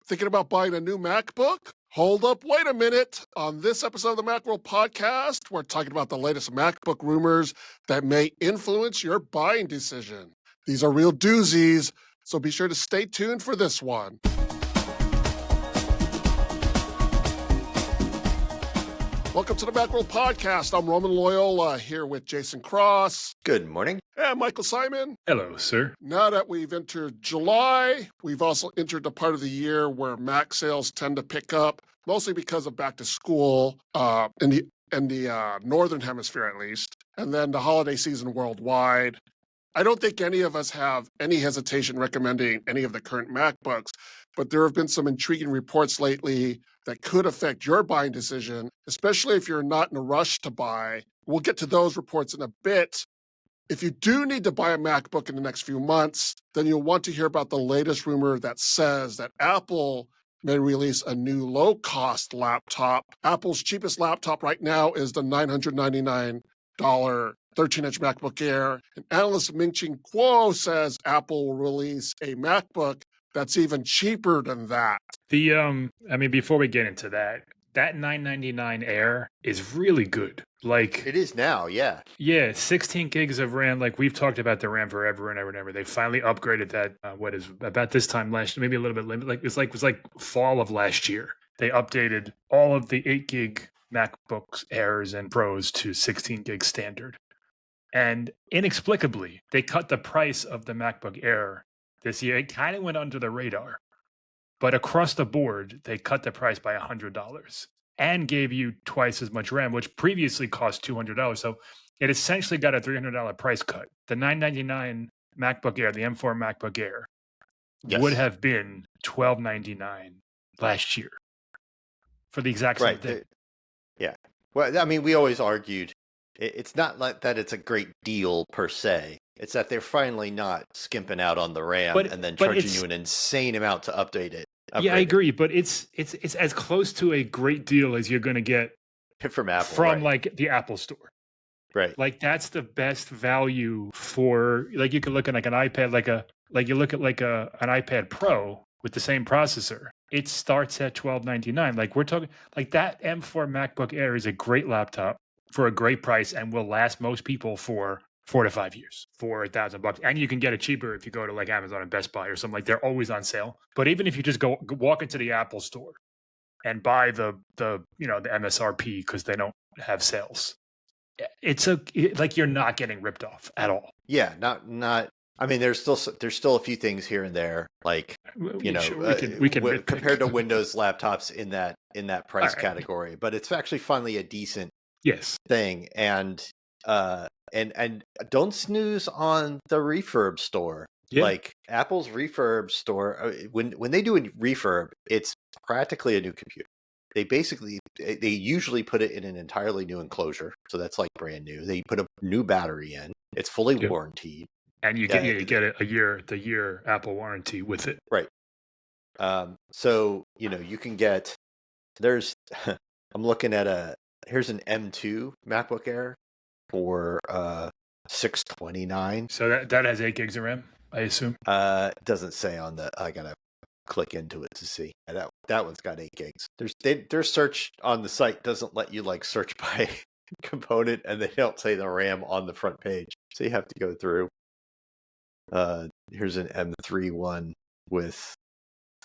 Thinking about buying a new MacBook? Hold up, wait a minute. On this episode of the Macworld Podcast, we're talking about the latest MacBook rumors that may influence your buying decision. These are real doozies, so be sure to stay tuned for this one. Welcome to the Macworld Podcast. I'm Roman Loyola here with Jason Cross. Good morning. And Michael Simon. Hello, sir. Now that we've entered July, we've also entered the part of the year where Mac sales tend to pick up, mostly because of back to school in the Northern Hemisphere at least, and then the holiday season worldwide. I don't think any of us have any hesitation recommending any of the current MacBooks, but there have been some intriguing reports lately that could affect your buying decision, especially if you're not in a rush to buy. We'll get to those reports in a bit. If you do need to buy a MacBook in the next few months, then you'll want to hear about the latest rumor that says that Apple may release a new low-cost laptop. Apple's cheapest laptop right now is the $999 13-inch MacBook Air. And analyst Ming-Chi Kuo says Apple will release a MacBook that's even cheaper than that. Before we get into that $999 Air is really good. Like, it is now, yeah. Yeah, 16 gigs of RAM. Like, we've talked about the RAM forever and ever and ever. They finally upgraded that. About this time last year, maybe a little bit later. It was like fall of last year. They updated all of the 8 gig MacBooks Airs and Pros to 16 gig standard. And inexplicably, they cut the price of the MacBook Air this year. It kind of went under the radar. But across the board, they cut the price by $100 and gave you twice as much RAM, which previously cost $200. So it essentially got a $300 price cut. The $999 MacBook Air, the M4 MacBook Air, would have been $1,299 last year for the exact same thing. Yeah. Well, I mean, we always argued it's not like that it's a great deal per se. It's that they're finally not skimping out on the RAM and then charging you an insane amount to update it. Yeah, I agree, but it's as close to a great deal as you're going to get from Apple, from like the Apple Store. Right. Like, that's the best value for, like, you can look at like an iPad, you look at an iPad Pro with the same processor. It starts at $1,299. Like, we're talking like that M4 MacBook Air is a great laptop for a great price and will last most people for 4 to 5 years for $1,000. And you can get it cheaper if you go to like Amazon and Best Buy or something. Like, they're always on sale. But even if you just walk into the Apple Store and buy the MSRP because they don't have sales, like, you're not getting ripped off at all. Yeah, not. I mean, there's still a few things here and there, like, we can compared to Windows laptops in that price category, but it's actually finally a decent thing. And don't snooze on the refurb store. Yeah. Like, Apple's refurb store, when they do a refurb, it's practically a new computer. They usually put it in an entirely new enclosure, so that's like brand new. They put a new battery in. It's fully warranted. And you get the year Apple warranty with it. Right. So, you can get, I'm looking at here's an M2 MacBook Air for $629. So that has 8 gigs of RAM, I assume? It doesn't say on I gotta click into it to see. That one's got 8 gigs. Their search on the site doesn't let you like search by component, and they don't say the RAM on the front page. So you have to go through. Here's an M3 one with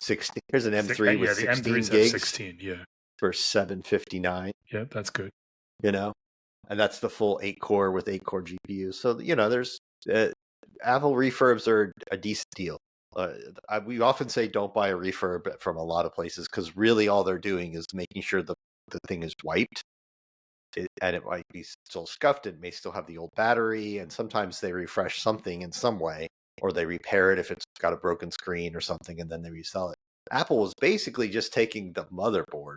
16. Here's an M3 with 16 gigs. 16, for $759. Yeah, that's good. And that's the full 8-core with 8-core GPU. So there's Apple refurbs are a decent deal. We often say don't buy a refurb from a lot of places because really all they're doing is making sure the thing is wiped. And it might be still scuffed. It may still have the old battery, and sometimes they refresh something in some way, or they repair it if it's got a broken screen or something, and then they resell it. Apple was basically just taking the motherboard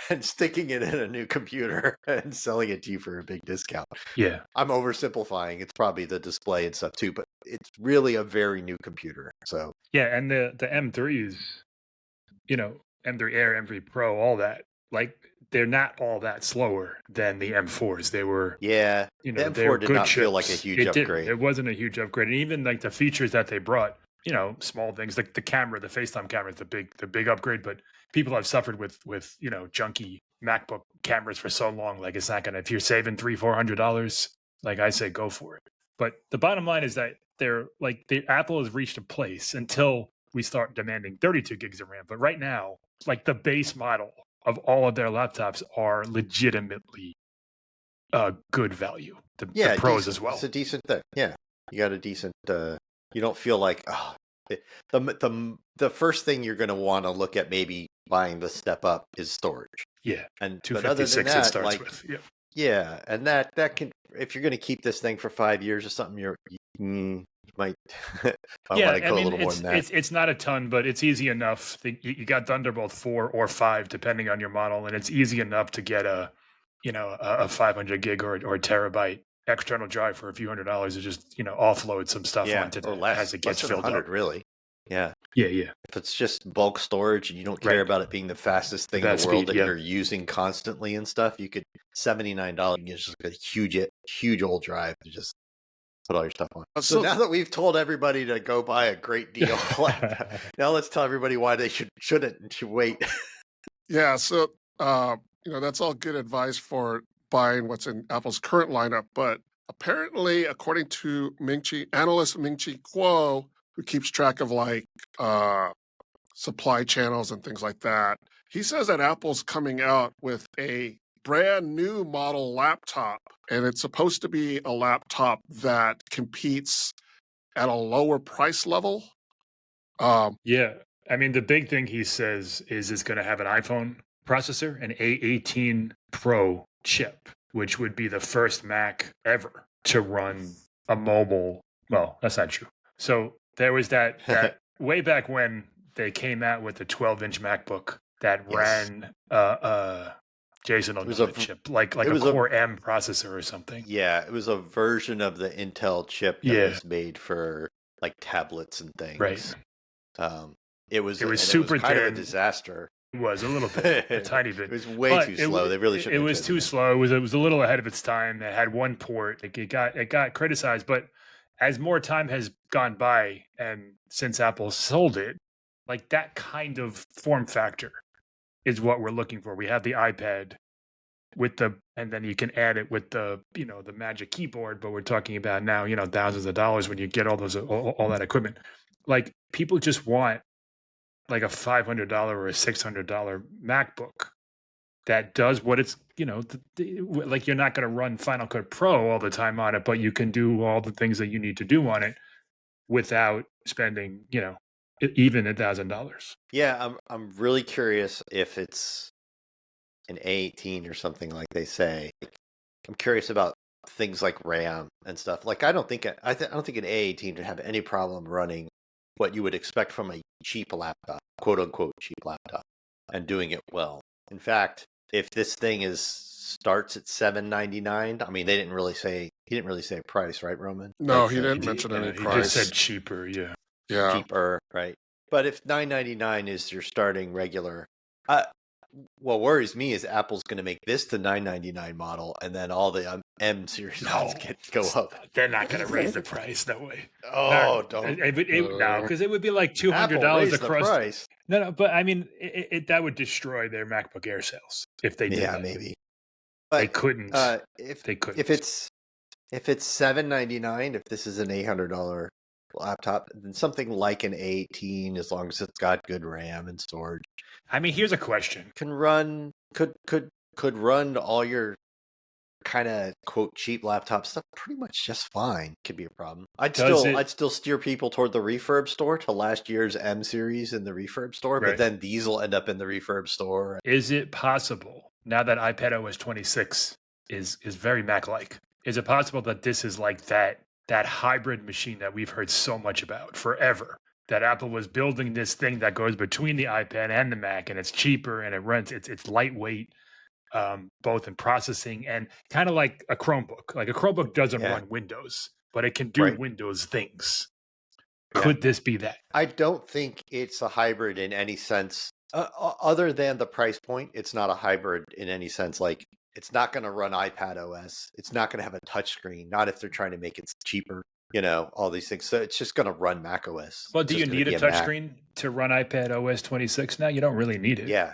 and sticking it in a new computer and selling it to you for a big discount. Yeah. I'm oversimplifying. It's probably the display and stuff too, but it's really a very new computer. So yeah, and the M3s, M3 Air, M3 Pro, all that, like, they're not all that slower than the M4s. They were, the M4 did not feel like a huge upgrade. It wasn't a huge upgrade. And even like the features that they brought, small things. The camera, the FaceTime camera is the big upgrade, but people have suffered with junky MacBook cameras for so long. Like, it's not gonna, if you're saving $300-400, like I say, go for it. But the bottom line is that Apple has reached a place until we start demanding 32 gigs of RAM. But right now, like, the base model of all of their laptops are legitimately good value. The pros as well. It's a decent thing. Yeah, you got a decent. You don't feel like the first thing you're going to want to look at maybe buying the step up is storage. Yeah, and 256 it starts with. Yeah. Yeah, and that can, if you're going to keep this thing for 5 years or something, you might want to go a little more than that. It's not a ton, but it's easy enough. You got Thunderbolt 4 or 5, depending on your model, and it's easy enough to get a 500 gig or a terabyte external drive for a few $100s to just offload some stuff onto it as it gets filled up. Really, yeah. If it's just bulk storage and you don't care about it being the fastest thing in the world that you're using constantly and stuff, you could $79 get just a huge old drive to just put all your stuff on. So now that we've told everybody to go buy a great deal, now let's tell everybody why they shouldn't and should wait. Yeah, so that's all good advice for buying what's in Apple's current lineup, but apparently, according to analyst Ming-Chi Kuo, who keeps track of supply channels and things like that, he says that Apple's coming out with a brand new model laptop, and it's supposed to be a laptop that competes at a lower price level. Yeah, I mean, the big thing he says is it's going to have an iPhone processor, an A18 Pro chip, which would be the first Mac ever to run a mobile. Well, that's not true. So there was that way back when they came out with the 12-inch MacBook that ran Jason will know the chip, like a Core M processor or something. Yeah, it was a version of the Intel chip that was made for like tablets and things. Right. It was super kind of a disaster. It was a little bit, a tiny bit. It was way too slow. They really shouldn't. It was too slow. It was a little ahead of its time. It had one port. It got criticized, but as more time has gone by, and since Apple sold it, like, that kind of form factor is what we're looking for. We have the iPad and then you can add it with the Magic Keyboard, but we're talking about now, thousands of dollars when you get all that equipment. Like, people just want like a $500 or a $600 MacBook that does what it's, like, you're not going to run Final Cut Pro all the time on it, but you can do all the things that you need to do on it without spending, even $1,000. Yeah, I'm really curious if it's an A18 or something like they say. I'm curious about things like RAM and stuff. Like, I don't think an A18 would have any problem running what you would expect from a cheap laptop, quote unquote cheap laptop, and doing it well. In fact, if this thing starts at $799, I mean, he didn't really say a price, right, Roman? No, he didn't mention any price. He just said cheaper, yeah. Cheaper, right? But if $999 is your starting regular, what worries me is Apple's going to make this the $999 model, and then all the M series go up. They're not going to raise the price. No way. Oh, don't. No, because it would be like $200 across. The price. No, but I mean, that would destroy their MacBook Air sales if they did. Yeah, that. Maybe. But they couldn't. They couldn't. If it's $799, if this is an $800 laptop, then something like an A18, as long as it's got good RAM and storage. I mean, here's a question: could run all your kind of quote cheap laptop stuff pretty much just fine. Could be a problem. I'd still steer people toward the refurb store to last year's M series in the refurb store, but then these will end up in the refurb store. Is it possible now that iPadOS 26 is very Mac-like? Is it possible that this is like that hybrid machine that we've heard so much about forever? That Apple was building this thing that goes between the iPad and the Mac, and it's cheaper and it runs. It's lightweight, both in processing and kind of like a Chromebook. Like, a Chromebook doesn't run Windows, but it can do Windows things. Could this be that? I don't think it's a hybrid in any sense, other than the price point. It's not a hybrid in any sense. Like, it's not going to run iPadOS. It's not going to have a touchscreen. Not if they're trying to make it cheaper. all these things. So it's just going to run Mac OS. Well, It's do you just gonna need a be Mac. touchscreen to run iPad OS 26 now? You don't really need it. Yeah.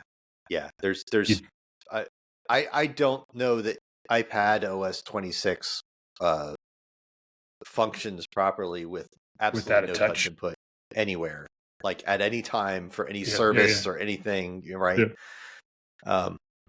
There's You- I don't know that iPad OS 26 functions properly with absolutely Without a no touch. input anywhere, like at any time for any Yeah, service or anything. You're right.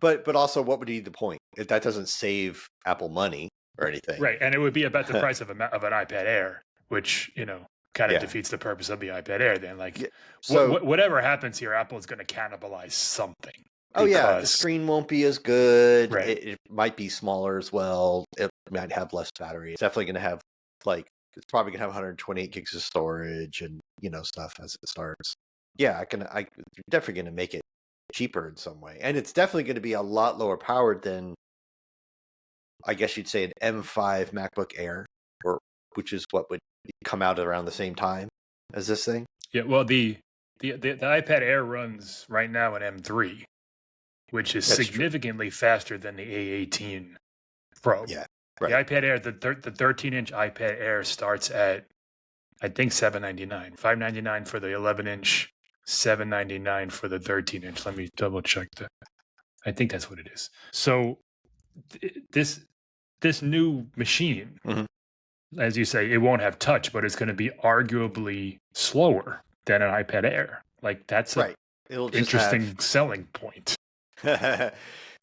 But also, what would be the point? If that doesn't save Apple money or anything, Right, and it would be about the price of an iPad Air, which kind of Yeah. defeats the purpose of the iPad Air. Then, like, Yeah. So whatever happens here, Apple is going to cannibalize something. the because- screen won't be as good. Right. It might be smaller as well. It might have less battery. It's definitely going to have it's probably going to have 128 gigs of storage and stuff as it starts. Yeah, I definitely going to make it cheaper in some way, and it's definitely going to be a lot lower powered than, I guess you'd say, an M5 MacBook Air, which is what would come out around the same time as this thing. Yeah, well, the iPad Air runs right now an M3, which is That's true. significantly faster than the A18 Pro. Yeah, The right. iPad Air, the 13-inch iPad Air starts at, I think, $799, $599 for the 11-inch, $799 for the 13-inch. Let me double check that. I think that's what it is. So this new machine, Mhm. as you say, it won't have touch, but it's going to be arguably slower than an iPad Air. Like, that's an Right. It'll just interesting selling point.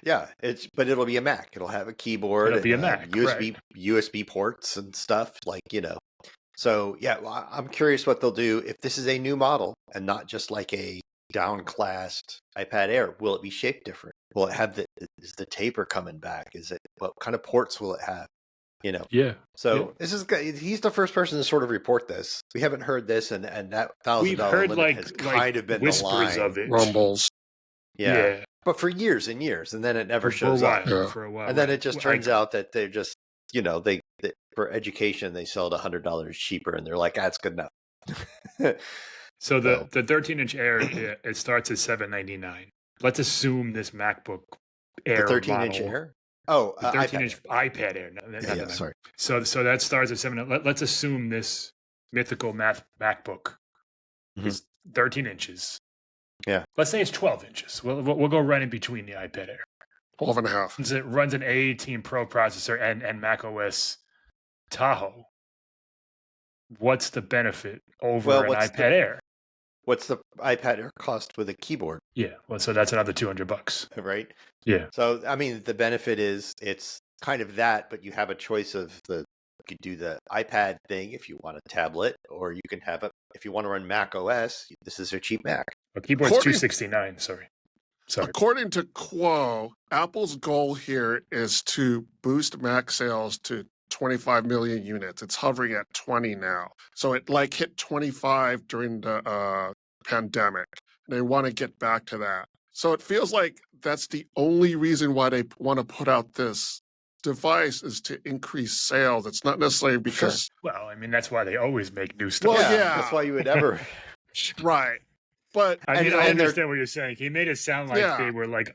Yeah, but it'll be a Mac. It'll have a keyboard. It'll be a and, Mac, USB ports and stuff, So yeah, well, I'm curious what they'll do if this is a new model and not just like a downclassed iPad Air. Will it be shaped different? Will it have is the taper coming back? What kind of ports will it have? Yeah. So this is he's the first person to sort of report this. We haven't heard this, and that We've $1,000 heard limit has kind of been the whispers line. of it. Rumbles. Yeah. But for years and years, and then it never shows up. Yeah. For a while. And then right. it just Well, turns out that they're just, they for education they sell it $100 cheaper, and they're like, that's good enough. So the 13-inch Air, it starts at $799. Let's assume this MacBook Air The 13-inch model, Air. Oh, the 13-inch iPad Air. Yeah, sorry. So that starts at $7. Let's assume this mythical MacBook Mhm. is 13 inches. Yeah. Let's say it's 12 inches. We'll go right in between the iPad Air. 12 and a half. It runs an A18 Pro processor and Mac OS Tahoe. What's the benefit over an iPad Air? What's the iPad Air cost with a keyboard? Yeah, well, so that's another $200. Right. Yeah. So I mean, the benefit is it's kind of that, but you have a choice of you could do the iPad thing if you want a tablet, or you can have if you want to run Mac OS. This is a cheap Mac. Well, keyboard's $269. Sorry. According to Quo, Apple's goal here is to boost Mac sales to 25 million units. It's hovering at 20 now. So it hit 25 during the pandemic. They want to get back to that. So it feels like that's the only reason why they want to put out this device is to increase sales. It's not necessarily because... Well, I mean, that's why they always make new stuff. Well, yeah. That's why you would ever... Right. But I mean, and I understand what you're saying. He made it sound like they were like,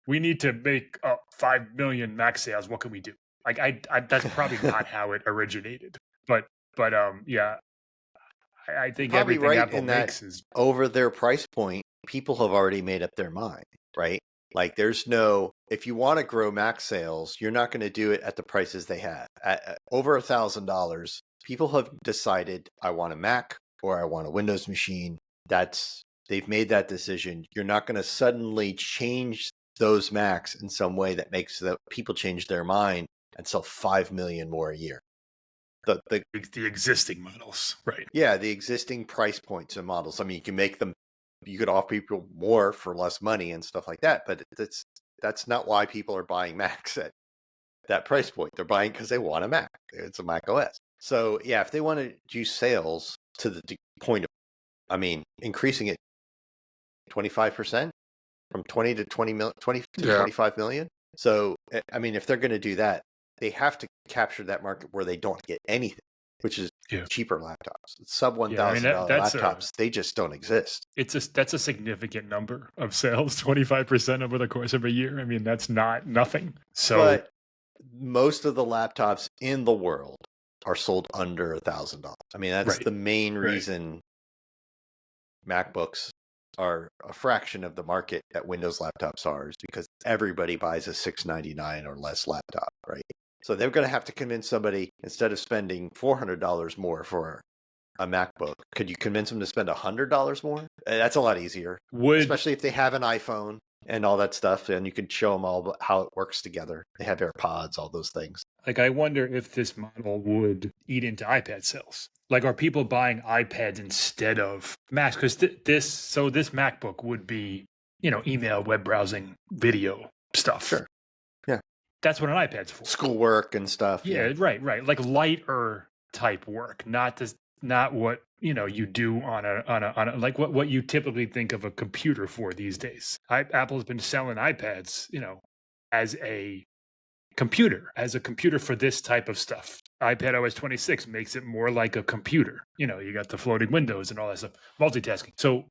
we need to make 5 million Mac sales. What can we do? Like, that's probably not how it originated. But yeah, I think Probably everything right Apple in that makes is over their price point, people have already made up their mind, right? Like there's if you want to grow Mac sales, you're not going to do it at the prices they have. At over $1,000, people have decided, I want a Mac or I want a Windows machine. They've made that decision. You're not going to suddenly change those Macs in some way that makes the people change their mind and sell 5 million more a year. The existing models, right? Yeah, the existing price points and models. I mean, you could offer people more for less money and stuff like that, but that's not why people are buying Macs at that price point. They're buying because they want a Mac. It's a Mac OS. So yeah, if they want to do sales to the point of, increasing it 25% from 20 to 25 million. So, if they're going to do that, they have to capture that market where they don't get anything, which is cheaper laptops. Sub $1,000 laptops, they just don't exist. That's a significant number of sales, 25% over the course of a year. I mean, that's not nothing. So, but most of the laptops in the world are sold under $1,000. I mean, that's Right. the main Right. reason MacBooks are a fraction of the market that Windows laptops are, is because everybody buys a $699 or less laptop, right? So they're going to have to convince somebody, instead of spending $400 more for a MacBook, could you convince them to spend $100 more? That's a lot easier, especially if they have an iPhone and all that stuff, and you can show them all how it works together. They have AirPods, all those things. Like, I wonder if this model would eat into iPad sales. Like, are people buying iPads instead of Macs? Because this MacBook would be, email, web browsing, video stuff. Sure. Yeah. That's what an iPad's for. Schoolwork and stuff. Yeah, right. Like lighter type work, not what you do on a like what you typically think of a computer for these days. Apple's been selling iPads, as a computer for this type of stuff. iPad OS 26 makes it more like a computer. You got the floating windows and all that stuff, multitasking. So,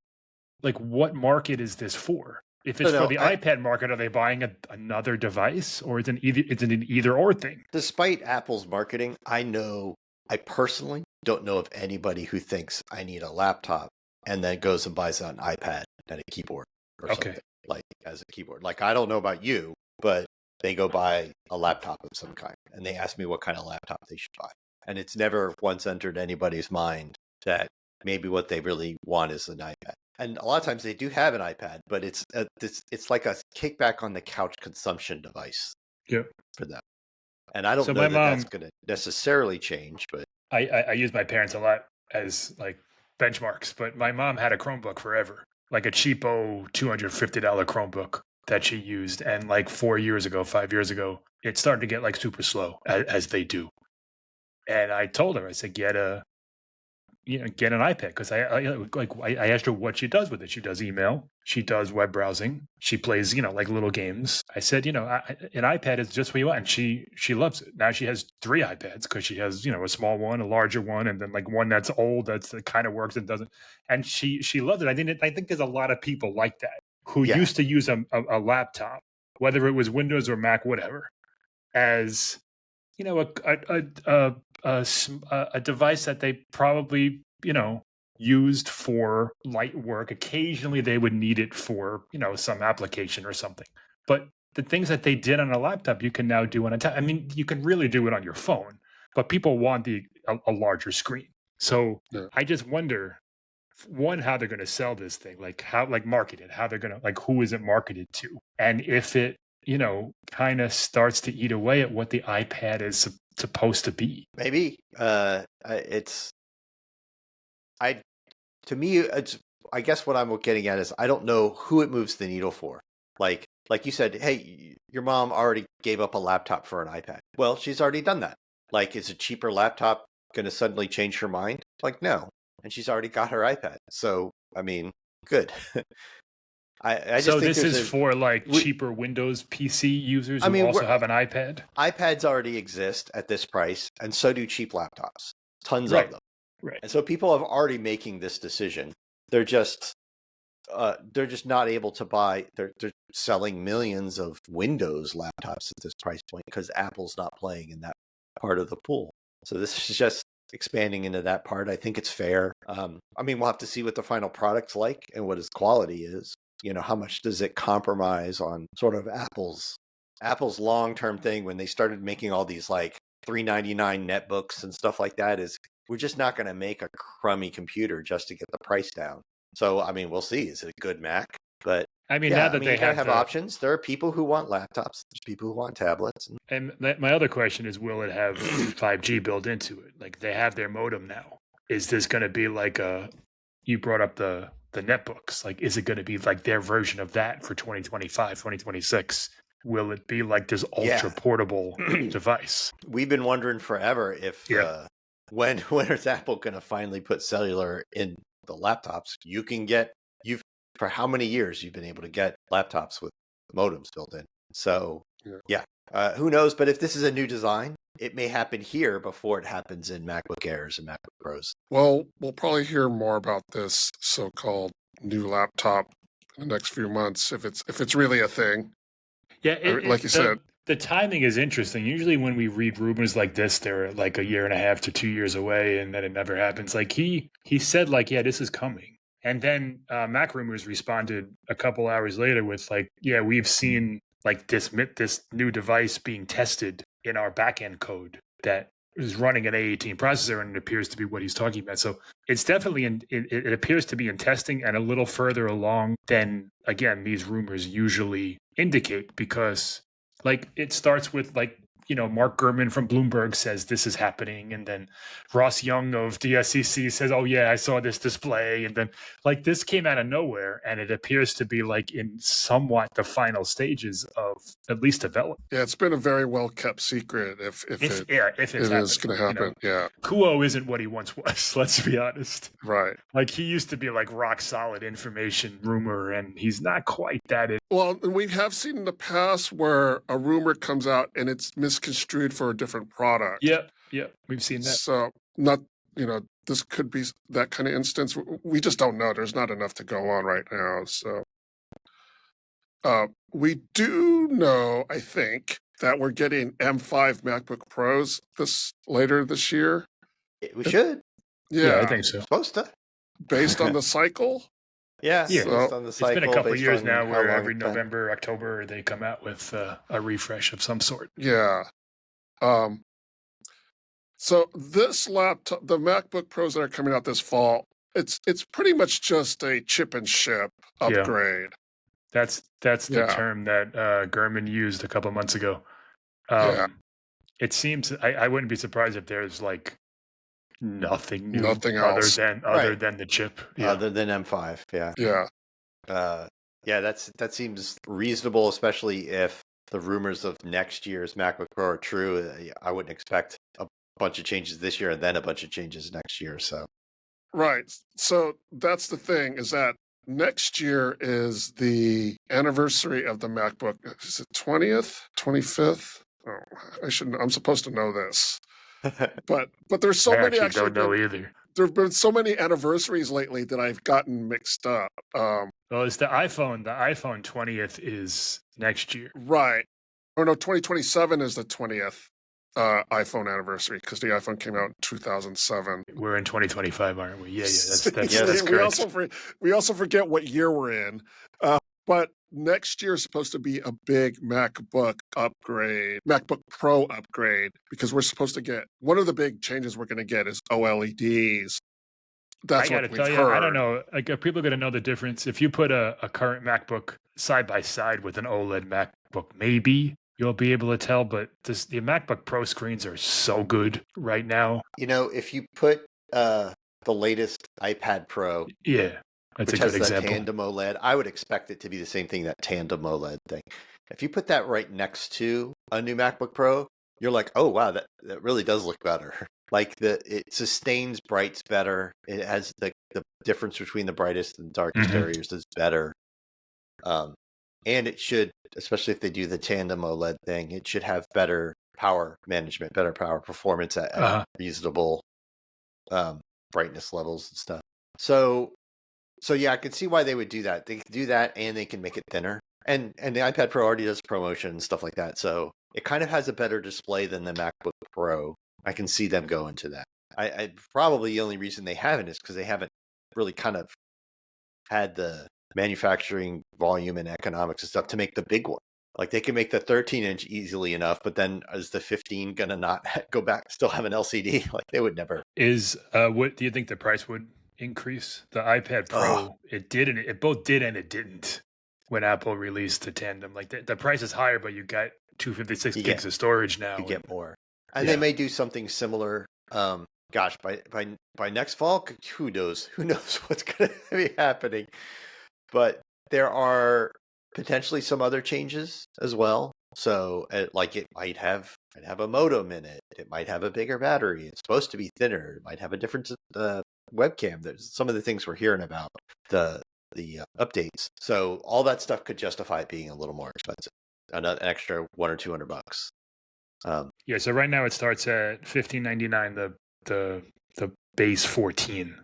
like, what market is this for? If it's for the iPad market, are they buying another device, or is it an either or thing? Despite Apple's marketing, I personally don't know of anybody who thinks I need a laptop and then goes and buys an iPad and a keyboard or something, like as a keyboard. Like, I don't know about you, but they go buy a laptop of some kind and they ask me what kind of laptop they should buy. And it's never once entered anybody's mind that maybe what they really want is an iPad. And a lot of times they do have an iPad, but it's like a kickback on the couch consumption device for them. And I don't know that that's going to necessarily change, but I use my parents a lot as like benchmarks. But my mom had a Chromebook forever, like a cheapo $250 Chromebook that she used, and like 5 years ago, it started to get like super slow, as they do. And I told her, I said, get an iPad, because I asked her what she does with it. She does email, she does web browsing, she plays like little games. I said, an iPad is just what you want, and she loves it. Now she has 3 iPads because she has a small one, a larger one, and then like one that's old that kind of works and doesn't. And she loves it. I think there's a lot of people like that who used to use a laptop, whether it was Windows or Mac, whatever, as a device that they probably used for light work. Occasionally they would need it for some application or something, but the things that they did on a laptop you can now do on a tablet. I mean, you can really do it on your phone, but people want a larger screen. So I just wonder, one, how they're going to sell this thing, market it, how they're going to, who is it marketed to, and if it kind of starts to eat away at what the iPad is supposed to be. Maybe I guess what I'm getting at is I don't know who it moves the needle for. Like you said, hey, your mom already gave up a laptop for an iPad. Well, she's already done that. Like, is a cheaper laptop going to suddenly change her mind? Like, no. And she's already got her iPad. So, I mean, good. I just think this is for cheaper Windows PC users who also have an iPad? iPads already exist at this price, and so do cheap laptops. Tons of them. Right. And so people are already making this decision. They're just not able to buy. They're selling millions of Windows laptops at this price point because Apple's not playing in that part of the pool. So this is just expanding into that part. I think it's fair. I mean, we'll have to see what the final product's like and what its quality is. How much does it compromise on sort of Apple's long-term thing when they started making all these like $399 netbooks and stuff like that, is we're just not going to make a crummy computer just to get the price down. So, I mean, we'll see. Is it a good Mac? But I mean, now that they have options, there are people who want laptops. There's people who want tablets. And my other question is, will it have 5G built into it? Like, they have their modem now. Is this going to be like you brought up the netbooks. Like, is it going to be like their version of that for 2025, 2026? Will it be like this ultra portable device? We've been wondering forever if when is Apple going to finally put cellular in the laptops? For how many years you've been able to get laptops with modems built in. So who knows? But if this is a new design, it may happen here before it happens in MacBook Airs and MacBook Pros. Well, we'll probably hear more about this so-called new laptop in the next few months if it's really a thing. Yeah, like you said. The timing is interesting. Usually when we read rumors like this, they're like a year and a half to 2 years away, and then it never happens. Like he said, like, yeah, this is coming. And then Mac Rumors responded a couple hours later with like, yeah, we've seen like this new device being tested in our backend code that is running an A18 processor, and it appears to be what he's talking about. So it's definitely it appears to be in testing and a little further along than, again, these rumors usually indicate, because like it starts with like, Mark Gurman from Bloomberg says this is happening, and then Ross Young of the SEC says, oh yeah, I saw this display, and then like this came out of nowhere, and it appears to be like in somewhat the final stages of at least development. Yeah, it's been a very well kept secret if it's going to happen. Yeah. Kuo isn't what he once was, let's be honest. Right. Like he used to be like rock solid information rumor, and he's not quite that. Well, we have seen in the past where a rumor comes out and it's misconstrued for a different product. Yeah, we've seen that. So this could be that kind of instance. We just don't know. There's not enough to go on right now. So we do know, I think, that we're getting M5 MacBook Pros later this year. We should. Yeah, I think so. Supposed to. Based on the cycle. Yeah. So, on the cycle, it's been a couple of years now where every time. November, October, they come out with a refresh of some sort. Yeah. So this laptop, the MacBook Pros that are coming out this fall, it's pretty much just a chip and ship upgrade. Yeah. That's the term that Gurman used a couple of months ago. It seems I wouldn't be surprised if there's like nothing new, else other than the chip, other than M5. That seems reasonable, especially if the rumors of next year's MacBook Pro are true. I wouldn't expect a bunch of changes this year and then a bunch of changes next year. So right. So that's the thing, is that next year is the anniversary of the MacBook. Is it 20th, 25th? Oh, I'm supposed to know this. But there's so many. I don't know either. There have been so many anniversaries lately that I've gotten mixed up. Well, it's the iPhone. The iPhone 20th is next year. Right. Oh no, 2027 is the 20th iPhone anniversary, because the iPhone came out in 2007. We're in 2025, aren't we? Yeah, that's correct. We also forget what year we're in. But next year is supposed to be a big MacBook Pro upgrade, because we're supposed to get, one of the big changes we're going to get is OLEDs. That's what we've heard. I don't know. Like, are people going to know the difference? If you put a current MacBook side by side with an OLED MacBook, maybe you'll be able to tell. But the MacBook Pro screens are so good right now. If you put the latest iPad Pro, that's which a good has example. That tandem OLED, I would expect it to be the same thing, that tandem OLED thing. If you put that right next to a new MacBook Pro, you're like, oh wow, that really does look better. Like it sustains brights better. It has the difference between the brightest and darkest areas is better. And it should, especially if they do the tandem OLED thing, it should have better power management, better power performance at reasonable brightness levels and stuff. So yeah, I could see why they would do that. They can do that, and they can make it thinner. And the iPad Pro already does promotion and stuff like that. So it kind of has a better display than the MacBook Pro. I can see them going to that. I probably the only reason they haven't is because they haven't really kind of had the manufacturing volume and economics and stuff to make the big one. Like they can make the 13-inch easily enough, but then is the 15 gonna not go back, still have an LCD? Like they would never. What do you think the price would increase? The iPad Pro, it did, and it both did and it didn't when Apple released the tandem. Like the price is higher, but you got 256 gigs of storage now. You get more, and they may do something similar. Gosh, by next fall, who knows? Who knows what's going to be happening? But there are potentially some other changes as well. So, it might have a modem in it. It might have a bigger battery. It's supposed to be thinner. It might have a different webcam. There's some of the things we're hearing about the updates. So all that stuff could justify it being a little more expensive, an extra $100 or $200. So right now it starts at $15.99. The base 14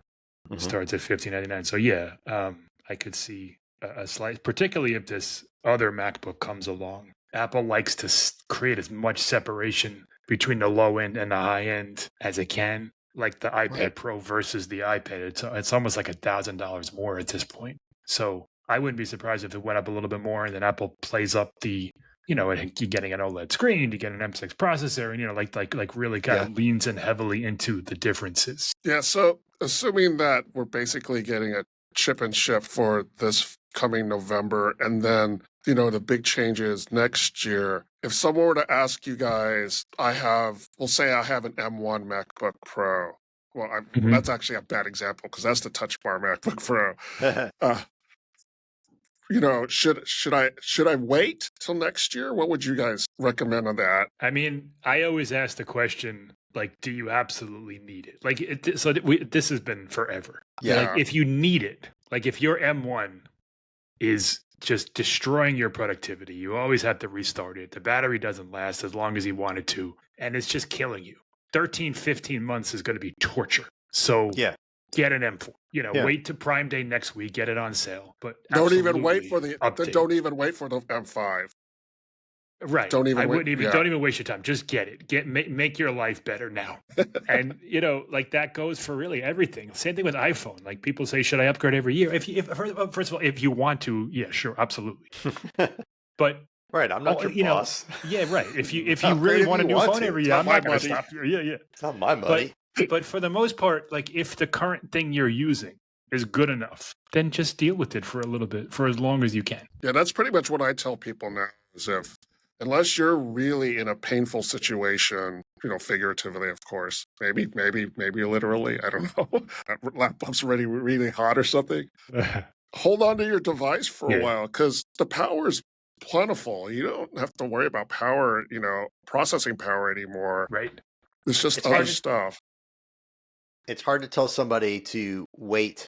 starts at $15.99. So I could see a slight, particularly if this other MacBook comes along Apple likes to create as much separation between the low end and the high end as it can. Like the iPad Right. Pro versus the iPad, it's almost like $1,000 more at this point. So I wouldn't be surprised if it went up a little bit more, and then Apple plays up the, you're getting an OLED screen, you get an M6 processor, and like really kind of leans in heavily into the differences. Yeah. So assuming that we're basically getting a chip and ship for this coming November, and then the big changes next year. If someone were to ask you guys, we'll say I have an M1 MacBook Pro. Well, that's actually a bad example because that's the Touch Bar MacBook Pro. Should I wait till next year? What would you guys recommend on that? I mean, I always ask the question, like, do you absolutely need it? Like, this has been forever. Yeah. Like, if you need it, like if your M1 is just destroying your productivity, you always have to restart it. The battery doesn't last as long as you want it to, and it's just killing you. 13, 15 months is going to be torture. So get an M4. Wait to Prime Day next week, get it on sale. But don't even wait for the M5. Right. Don't even waste your time. Just get it. Make your life better now. And like that goes for really everything. Same thing with iPhone. Like people say, should I upgrade every year? First of all, if you want to, yeah, sure, absolutely. But right, I'm not your boss. Yeah, right. If you really want a new phone every year, I'm not going to stop you. Yeah. It's not my money. But for the most part, like if the current thing you're using is good enough, then just deal with it for a little bit, for as long as you can. Yeah, that's pretty much what I tell people now. Is unless you're really in a painful situation, figuratively, of course, maybe literally, I don't know, that laptop's already really hot or something. Hold on to your device for a while because the power is plentiful. You don't have to worry about power, processing power anymore. Right. It's just other stuff. It's hard to tell somebody to wait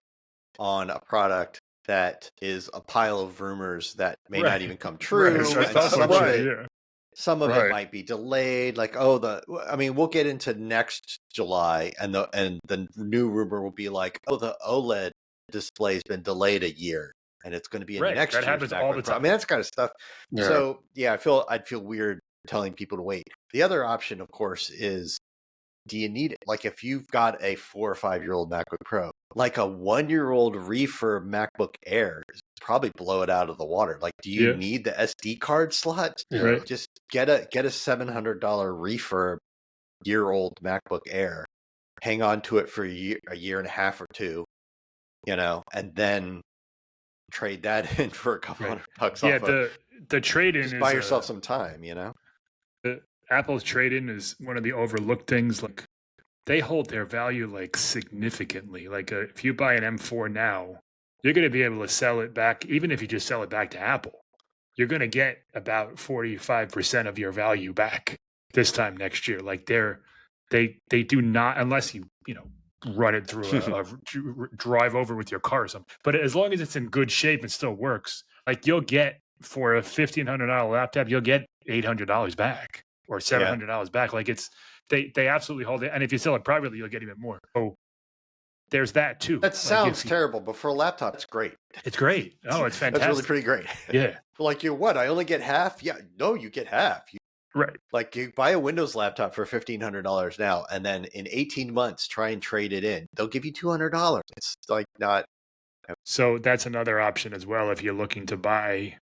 on a product that is a pile of rumors that may not even come true. Some of it might be delayed. Like, we'll get into next July, and the new rumor will be like, the OLED display's been delayed a year, and it's going to be in next year. That happens all the time. I mean, that's kind of stuff. Yeah. So I'd feel weird telling people to wait. The other option, of course, is, do you need it? Like if you've got a 4 or 5 year old MacBook Pro, like a 1-year-old refurb MacBook Air, probably blow it out of the water. Like, do you need the SD card slot? Right. Just get a $700 refurb year-old MacBook Air, hang on to it for a year and a half or two, and then trade that in for a couple $100 off. The trade-in just buy yourself some time, Apple's trade-in is one of the overlooked things. Like they hold their value like significantly. Like if you buy an M4 now, you're going to be able to sell it back. Even if you just sell it back to Apple, you're going to get about 45% of your value back this time next year. Like they do not, unless you run it through a drive over with your car or something. But as long as it's in good shape and still works, like you'll get for a $1,500 laptop, you'll get $800 back. Or $700 back. Like they absolutely hold it. And if you sell it privately, you'll get even more. Oh, there's that too. That sounds terrible, but for a laptop, it's great. It's great. Oh, it's fantastic. That's really pretty great. Yeah. Like what? I only get half? Yeah. No, you get half. Right. Like you buy a Windows laptop for $1,500 now, and then in 18 months, try and trade it in. They'll give you $200. It's like not. So that's another option as well. If you're looking to buy,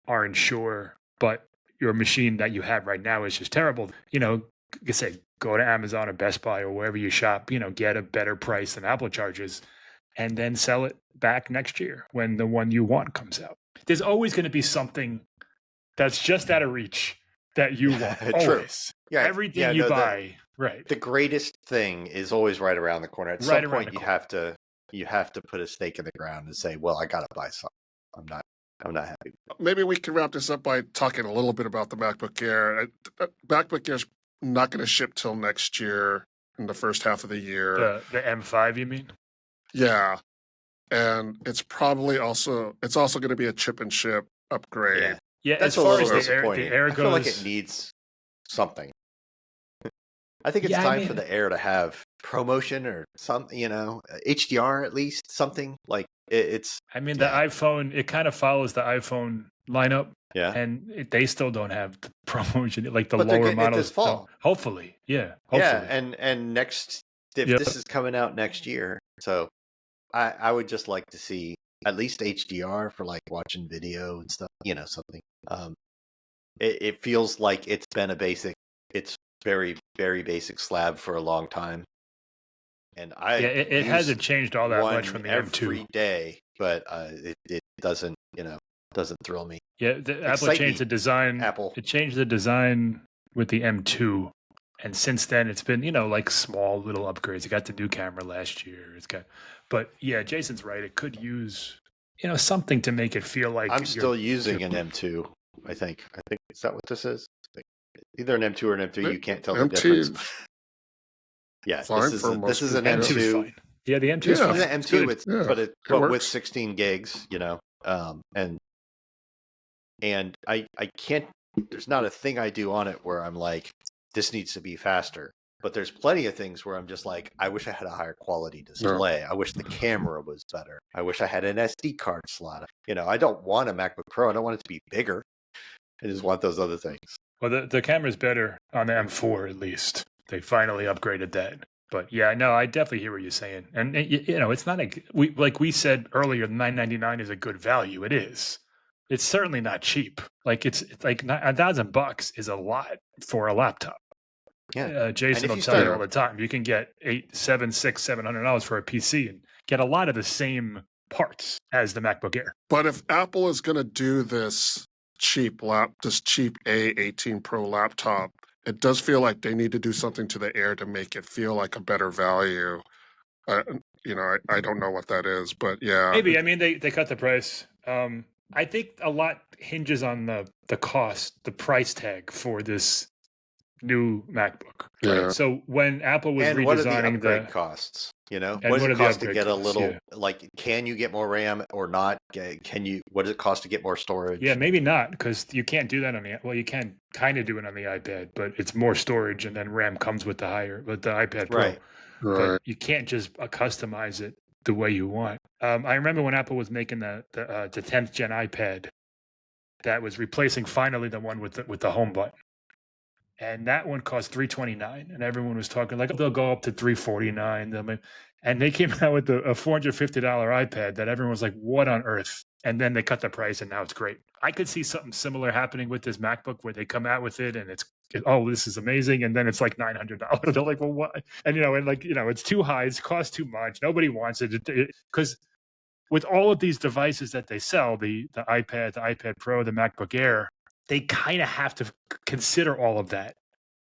aren't sure, but your machine that you have right now is just terrible. Like I said, go to Amazon or Best Buy or wherever you shop, get a better price than Apple charges and then sell it back next year when the one you want comes out. There's always going to be something that's just out of reach that you want. Always. Yeah. Everything you buy. Right. The greatest thing is always right around the corner. At some point you have to put a stake in the ground and say, well, I got to buy something. I'm not happy. Maybe we can wrap this up by talking a little bit about the MacBook Air. MacBook Air's not going to ship till next year in the first half of the year. The M5, you mean? Yeah. And it's also going to be a chip and ship upgrade. Yeah, as far as the Air goes, I feel like it needs something. I think it's time for the Air to have ProMotion or some, HDR at least, something like it's. I mean, the iPhone, it kind of follows the iPhone lineup. Yeah. And they still don't have the promotion, like the But they're lower getting it models. this fall. Hopefully. Yeah. Yeah, Hopefully. and next, if Yep. this is coming out next year, so I would just like to see at least HDR for like watching video and stuff, something. It feels like it's been it's very, very basic slab for a long time. And it hasn't changed all that much from the M2 every day, but it doesn't, doesn't thrill me. Yeah, Apple changed the design. It changed the design with the M2, and since then it's been like small little upgrades. It got the new camera last year. But yeah, Jason's right. It could use something to make it feel like I'm still using an M2. I think is that what this is? Either an M2 or an M3. You can't tell the difference. Yeah, this is an M2. Yeah, the M2 is an M2, but with 16 gigs, and I can't. There's not a thing I do on it where I'm like, this needs to be faster. But there's plenty of things where I'm just like, I wish I had a higher quality display. I wish the camera was better. I wish I had an SD card slot. I don't want a MacBook Pro. I don't want it to be bigger. I just want those other things. Well, the camera's better on the M4 at least. They finally upgraded that. But yeah, no, I definitely hear what you're saying. And it's not like we said earlier, $999 is a good value. It is. It's certainly not cheap. Like it's like $1,000 is a lot for a laptop. Yeah, Jason will tell you all the time. You can get $700 for a PC and get a lot of the same parts as the MacBook Air. But if Apple is going to do this cheap A18 Pro laptop, it does feel like they need to do something to the Air to make it feel like a better value. I don't know what that is, but yeah. Maybe. I mean, they cut the price. I think a lot hinges on the cost, the price tag for this new MacBook. Yeah. So when Apple was redesigning what are the upgrade costs? What does it cost to get a little? Like, can you get more RAM or not? What does it cost to get more storage? Yeah, maybe not, because you can't do that you can kind of do it on the iPad, but it's more storage, and then RAM comes with the iPad Pro. Right. But you can't just customize it the way you want. I remember when Apple was making the 10th gen iPad that was replacing finally the one with the home button. And that one cost $329, and everyone was talking like they'll go up to $349. And they came out with a $450 iPad that everyone was like, "What on earth?" And then they cut the price, and now it's great. I could see something similar happening with this MacBook, where they come out with it, and this is amazing, and then it's like $900. They're like, "Well, what?" And it's too high. It costs too much. Nobody wants it because with all of these devices that they sell, the iPad, the iPad Pro, the MacBook Air, they kind of have to consider all of that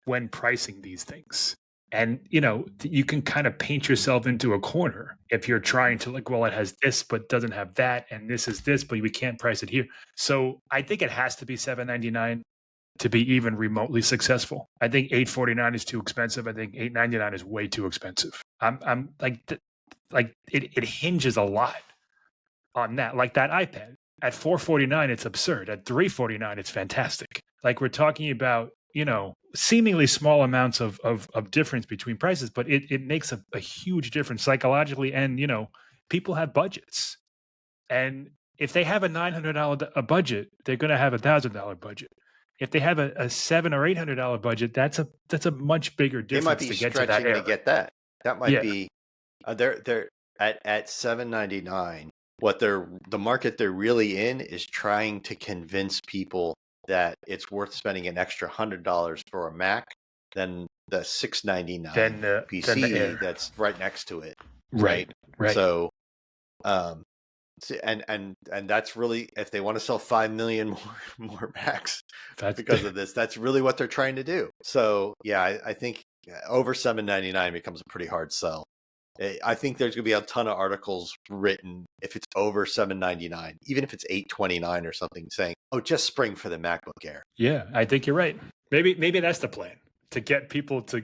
when pricing these things. And, you can kind of paint yourself into a corner if you're trying to it has this, but doesn't have that. And this is this, but we can't price it here. So I think it has to be $799 to be even remotely successful. I think $849 is too expensive. I think $899 is way too expensive. I'm it hinges a lot on that, like that iPad. At $449, it's absurd. At $349, it's fantastic. Like, we're talking about, seemingly small amounts of difference between prices, but it makes a huge difference psychologically. And, people have budgets. And if they have a $900 budget, they're going to have a $1,000 budget. If they have a $700 or $800 budget, that's a much bigger difference. They might be stretching to get that. That might be they're at $799. The market they're really in is trying to convince people that it's worth spending an extra $100 for a Mac than the $699 PC that's right next to it. Right. So, and that's really, if they want to sell 5 million more Macs because of this, that's really what they're trying to do. So yeah, I think over $799 becomes a pretty hard sell. I think there's going to be a ton of articles written if it's over $799, even if it's $829 or something, saying, "Oh, just spring for the MacBook Air." Yeah, I think you're right. Maybe that's the plan, to get people to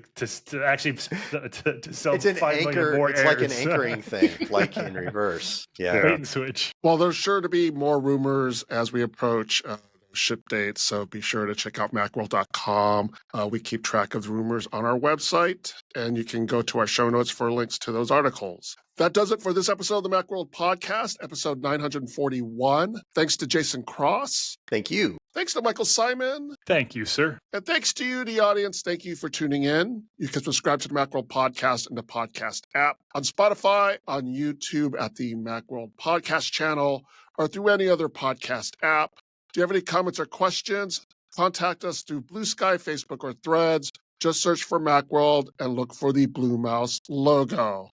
actually to sell. It's an 5 anchor. More it's Airs. Like an anchoring thing, like in reverse. Yeah. Bait and switch. Well, there's sure to be more rumors as we approach ship dates, so be sure to check out Macworld.com. We keep track of the rumors on our website, and you can go to our show notes for links to those articles. That does it for this episode of the Macworld Podcast, episode 941. Thanks to Jason Cross. Thank you. Thanks to Michael Simon. Thank you, sir. And thanks to you, the audience. Thank you for tuning in. You can subscribe to the Macworld Podcast in the podcast app, on Spotify, on YouTube at the Macworld Podcast channel, or through any other podcast app. Do you have any comments or questions? Contact us through Blue Sky, Facebook, or Threads. Just search for Macworld and look for the Blue Mouse logo.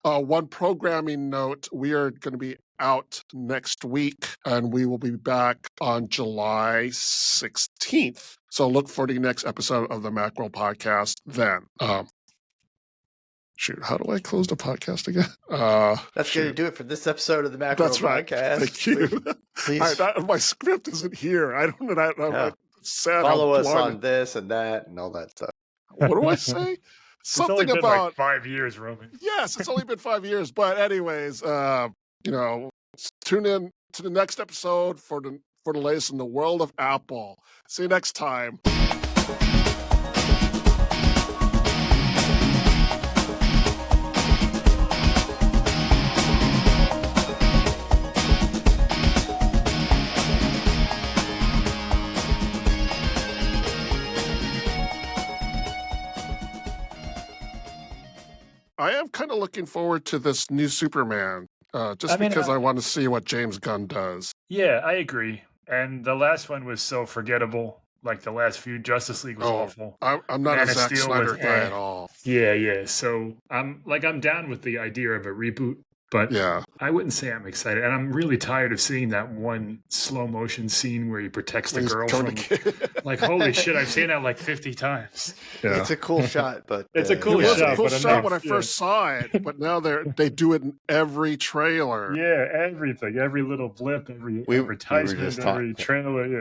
One programming note, we are going to be out next week, and we will be back on July 16th. So look for the next episode of the Macworld Podcast then. Shoot, how do I close the podcast again? That's going to do it for this episode of the Macworld That's right. Podcast. Thank you. Please My script isn't here. I don't know. I'm sad. follow us on this and that and all that stuff. What do I say? It's only been like 5 years, Roman. Yes, it's only been 5 years. But anyways, tune in to the next episode for the latest in the world of Apple. See you next time. I am kind of looking forward to this new Superman, because I want to see what James Gunn does. Yeah, I agree. And the last one was so forgettable. Like the last few, Justice League was awful. I'm not Man a of Zack Steel Snyder was guy at all. Yeah. So I'm down with the idea of a reboot, but Yeah. I wouldn't say I'm excited. And I'm really tired of seeing that one slow motion scene where he protects the He's girl coming from. to- Like, holy shit! I've seen that like 50 times. Yeah. It's a cool shot, but It's a It cool was shot, a cool but I'm shot not- when I first saw it, but now they do it in every trailer. Yeah, everything, every little blip, every We were advertisement, just every talking- trailer. Yeah.